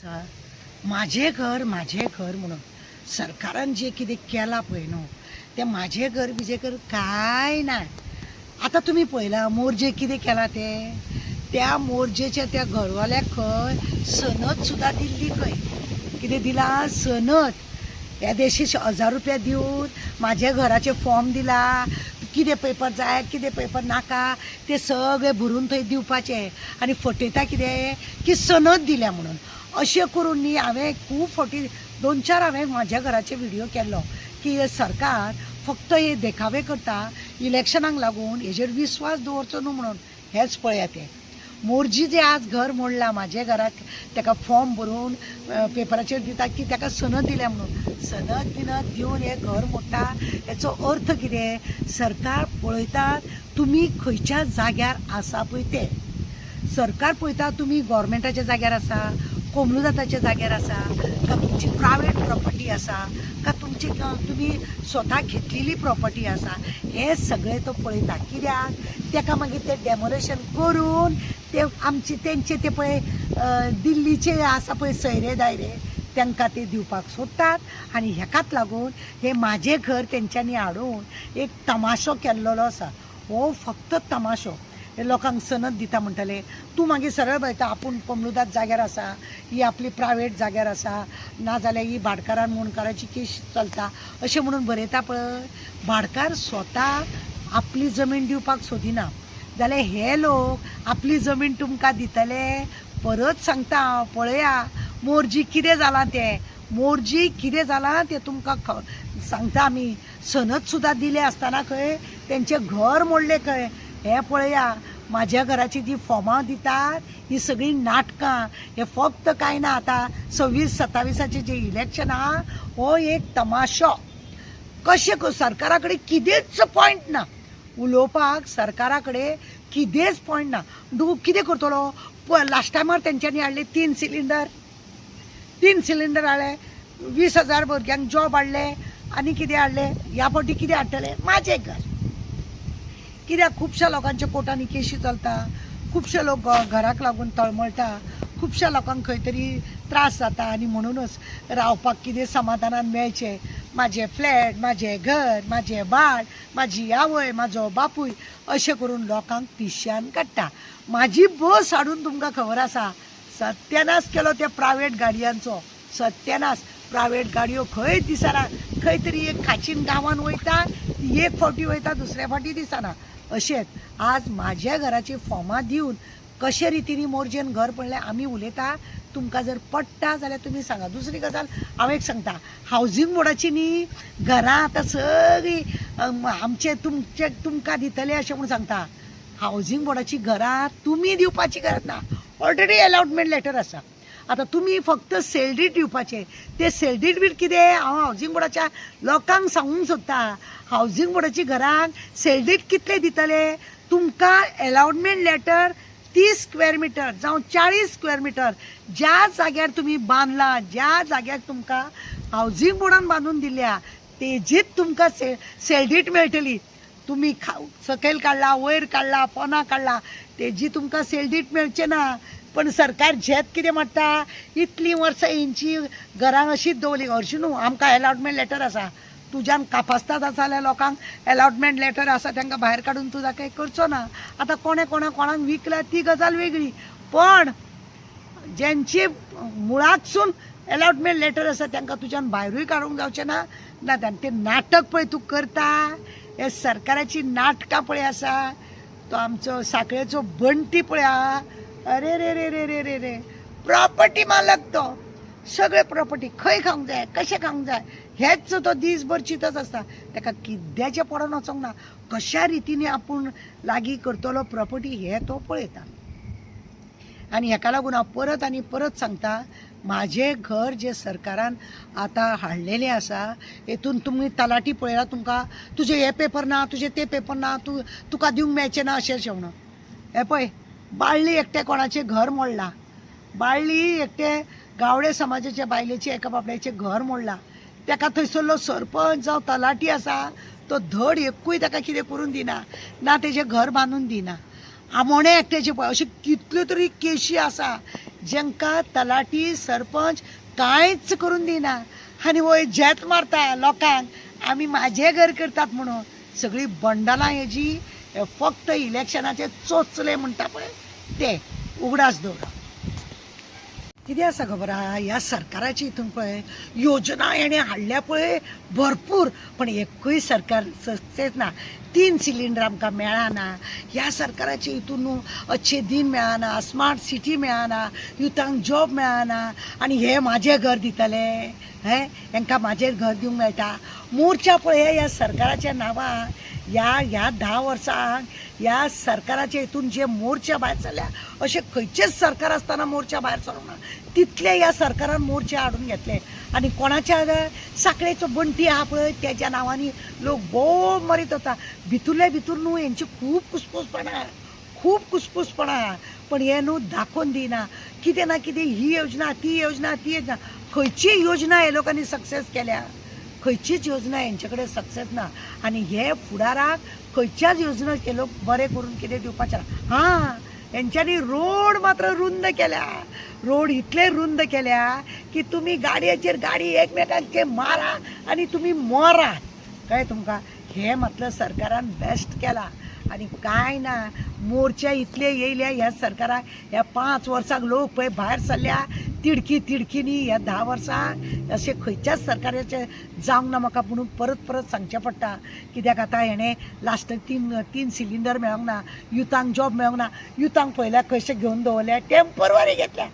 माझे घर म्हणून सरकारान जे कितें केलां पळय न्हू तें माझे घर बिजे घर काय ना. आता तुम्ही पळयलां मोर्जे कितें केलां तें त्या मोर्जेच्या त्या घरवाल्याक खंय सनद सुद्दां दिल्ली खंय कितें दिलां सनद. ह्या देशी 1000 रुपया दिवन माझ्या घराचे फॉर्म दिला कितें पेपर जाय कितें पेपर नाका ते सगळे भरून थंय दिवपाचे आनी फटयता कितें की सनद दिल्या म्हणून. अशें करून न्ही हांवें खूब फावटी 2-4 हांवें म्हाज्या घराचे व्हिडियो केल्लो की सरकार फक्त हे देखावे करता इलेक्शनाक लागून हेजेर विस्वास दवरचो न्हू म्हणून. हेच पळया तें मोर्जी जे आज घर मोडला माझ्या घराक ताका फॉर्म भरून पेपराचेर दिता की ताका सनद दिल्या म्हणून. सनद बिनद दिवन हे घर मोडटा हेचो अर्थ कितें. सरकार पळयतात तुमी खंयच्या जाग्यार आसा पळय ते. सरकार पळयता तुमी गव्हर्मेंटाच्या जाग्यार आसा कोमलुदाताच्या जाग्यार आसा का तुमची प्रायवेट प्रॉपर्टी आसा का तुमची तुमी स्वता घेतलेली प्रॉपर्टी आसा हे सगळे तो पळयता. कित्याक ताका मागीर ते डेमोलेशन करून ते आमचे तेंचे ते पळय दिल्लीचे आसा पळय सयरे दायरे तांकां ते दिवपाक सोदतात. आनी हेकाच लागून हे माझे घर तेंच्यांनी हाडून एक तमाशो केल्लो आसा. हो फक्त तमाशो. हे लोकांक सनद दिता म्हणटले तूं मागीर सरळ पळयता आपूण कोमलुदात जाग्यार आसा ही आपली प्रायवेट जाग्यार आसा नाजाल्यार ही भाटकारान मुणकाराची केस चलता अशें म्हणून बरयता पळय. भाटकार स्वता आपली जमीन दिवपाक सोदिना जाल्यार हे लोक आपली जमीन तुमकां दितले. परत सांगता हांव पळया मोर्जी कितें जालां तें मोर्जी कितें जालां तें तुमकां सांगता आमी. सनद सुद्दां दिले आसतना खंय तेंचें घर मोडलें खंय हे पळया. माझ्या घराची जी फॉर्मां दितात ही सगळी नाटकां. हे फक्त कांय ना आतां 26-27 जे इलेक्शन आहा हो एक तमाशो. कशें सरकारा कडेन कितेंच पॉयंट ना उलोवपाक. सरकारा कडेन कितेंच पॉयंट ना. कितें करतलो लास्ट टायमार तेंच्यांनी हाडले 3 सिलिंडर हाडले 20,000 भुरग्यांक जॉब हाडले आनी कितें हाडले ह्या फावटी कितें हाडटले माझे घर. कित्याक खुबश्या लोकांच्या कोर्टांनी केशी चलता खुबशे लोक घराक लागून तळमळटा खुबश्या लोकांक खंय तरी त्रास जाता आनी म्हणूनच रावपाक कितें समाधानान मेळचें. म्हाजें फ्लॅट म्हाजें घर म्हाजें बाळ म्हाजी आवय म्हाजो बापूय अशें करून लोकांक पिश्यान काडटा. म्हाजी बस हाडून तुमकां खबर आसा सत्यानाश केलो त्या प्रायवेट गाडयांचो. सत्यानाश. प्रायवेट गाडयो खंय दिसना खंय तरी एक खाचीन गांवान वयता एक फावटी वयता दुसऱ्या फावटी दिसना. अशेंच आज म्हाज्या घराची फॉर्मां दिवन कशे रितीनी मोर्जेन घर पडलें आमी उलयता. तुमकां जर पडटा जाल्यार तुमी सांगा. दुसरी गजाल हांव एक सांगता हावजींग बोर्डाची न्ही घरां आतां सगळीं आमचे तुमकां दितले अशें म्हूण सांगता. हावजींग बोर्डाची घरां तुमी दिवपाची गरज ना. ऑलरेडी अलॉटमेंट लेटर आसा. आता तुम्ही फक्त सेलडीट दिवपाचे. ते सेलडीट बील कितें हांव हावजींग बोर्डाच्या लोकांक सांगूंक सोदता. हावजींग बोर्डाची घरांक सेलडीट कितले दितले तुमकां अलॉटमेंट लेटर 30 स्क्वेअर मिटर जावं 40 स्क्वेअर मिटर ज्या जाग्यार तुम्ही बांदला ज्या जाग्याक तुमकां हावजींग बोर्डान बांदून दिल्या तेजीच तुमकां सेलडीट मेळटली. तुम्ही सकयल काडला वयर काडला पोना काडला तेजी तुमकां सेलडीट मेळचें ना. पण सरकार झेत कितें म्हणटा इतलीं वर्सां हेंची घरां अशीच दवरली. हरशीं न्हू आमकां अलॉटमेंट लेटर आसा. तुज्यान कापास्ताद आसा जाल्यार लोकांक अलॉटमेंट लेटर आसा तांकां भायर काडून तुजा काही करचो ना. आतां कोणाक विकल्या ती गजाल वेगळी. पण ज्यांची मुळातसून अलॉटमेंट लेटर आसा तांकां तुज्यान भायरूय काडूंक जावचें ना. ना ते नाटक पळय तूं करता हे सरकाराची नाटकां पळय आसा. तो आमचो साखळेचो बंटी पळया. अरे रे रे रे रे रे रे प्रॉपर्टी मालक तो सगळे प्रॉपर्टी खंय खावंक जाय कशें खावंक जाय हेच तो दिसभर चिंतत आसता. ताका किद्याचें पडोन वचोंक ना. कशा रितीने आपूण लागीं करतलो प्रॉपर्टी हे तो पळयता. आनी हेका लागून हांव परत आनी परत सांगता म्हाजें घर जे सरकारान आतां हाडलेलें आसा हेतून तुमी तलाटी पळयला तुमकां तुजे हे पेपर ना तुजे ते पेपर ना तुका दिवंक मेळचें ना अशें म्हणून. हे पळय बाळ्ळी एकटे कोणाचें घर मोडलां. बाळ्ळी एकटे गावडे समाजाच्या बायलेचें एका बाबड्याचें घर मोडलां. ताका थंयसरलो सरपंच जावं तलाटी आसा तो धड एकूय ताका कितें करून दिना ना तेजें घर बांदून दिना. आमोणे एकट्याचे पळय अशें कितल्यो तरी केशी आसा. जेंका तलाटी सरपंच कांयच करून दिना आनी वय झेत मारता लोकांक आमी म्हाजें घर करतात म्हणून सगळीं बंडलां हेजी फक्त इलेक्शनाचे चोचले म्हणटा पळय ते उगडास दवरप. कितें आसा खबर आहा ह्या सरकाराची हितून पळय योजना हेणे हाडल्या पळय भरपूर पण एकूय सरकार सक्सेस ना. 3 सिलिंडर आमकां मेळना. ह्या सरकाराच्या हितून अच्छे दिन मेळना, स्मार्ट सिटी मेळना, युथांक जॉब मेळना आनी हे म्हाजें घर दितले हेंकां म्हाजें घर दिवंक मेळटा. मोर्चा पळय ह्या सरकाराच्या नांवान ह्या 10 वर्सांक ह्या सरकाराच्या हितून जे मोर्चा भायर सरल्या अशें खंयचेच सरकार आसतना मोर्चा भायर सरूंक ना. तितले ह्या सरकारान मोर्चे हाडून घेतले आनी कोणाच्या साखळेचो बंटी आहा पळय तेज्या नांवांनी लोक बोब मारीत वता. भितूरले भितूर न्हू हेंची खूब कुसपूसपणां पण हे न्हू दाखोवन दिना. कितें ना कितें ही योजना ती योजना खंयची योजना हे लोकांनी सक्सेस केल्या खंयचीच योजना हेंचे कडेन सक्सेस ना. आनी हे फुडाराक खंयच्याच योजना ते लोक बरें करून कितें दिवपाचे ना. हां हेंच्यांनी रोड मात्र रुंद केल्या. रोड इतले रुंद केल्या की तुमी गाडयेचेर गाडी एकमेकांचे मारा आनी तुमी मरा कळ्ळें तुमकां. हे म्हटलं सरकारान बेस्ट केला आनी कांय ना. मोर्चे इतले येयल्या ह्या सरकाराक ह्या 5 वर्सांक लोक पळय भायर सरल्या तिडकीनी ह्या 10 वर्सांक अशें खंयच्याच सरकाराचें जावंक ना म्हाका म्हणून परत सांगचें पडटा. कित्याक आतां हेणें लास्ट 3 सिलिंडर मेळोंक ना, युथांक जॉब मेळोंक ना. युथांक पयल्या कशें घेवन दवरल्या टेम्पररी घेतल्या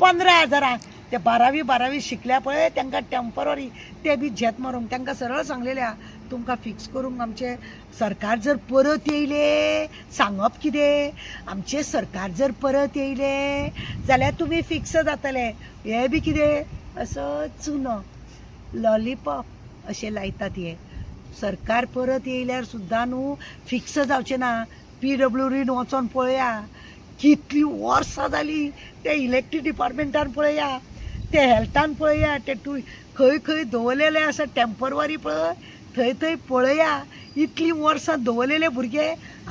15,000. ते 12वी शिकल्या पळय तांकां टेम्पररी ते बी झेत मारूंक तांकां सरळ सांगलेल्या तुमकां फिक्स करूंक आमचें सरकार जर परत येयले सांगप कितें आमचें सरकार जर परत येयले जाल्यार तुमी फिक्स जातले. हे बी कितें असो चुनो लॉलीपॉप अशें लायतात. हे सरकार परत येयल्यार सुद्दां न्हू फिक्स जावचें ना. PWDन वचोन पळया कितलीं वर्सां जालीं. ते इलेक्ट्रीक डिपार्टमेंटान पळया, ते हेल्थान पळया, ते खंय दवरलेले आसा टेम्पररी पळय थंय पळया. इतलीं वर्सां दवरलेले भुरगे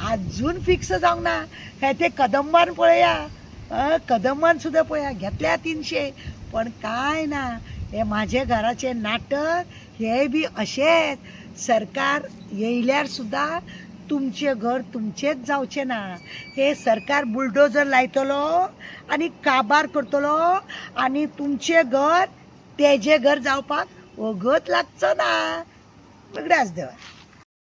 आजून फिक्स जावंक ना. हे ते कदंबान पळया कदंबान सुद्दां पळया घेतल्या 300 पण कांय ना. हे म्हाजे घराचें नाटक हे बी अशेंच. सरकार येयल्यार सुद्दां तुमचें घर तुमचेंच जावचें ना. हे सरकार बुलडोजर लायतलो आनी काबार करतलो आनी तुमचें घर तेजें घर जावपाक वगत लागचो ना. उगडास देवा.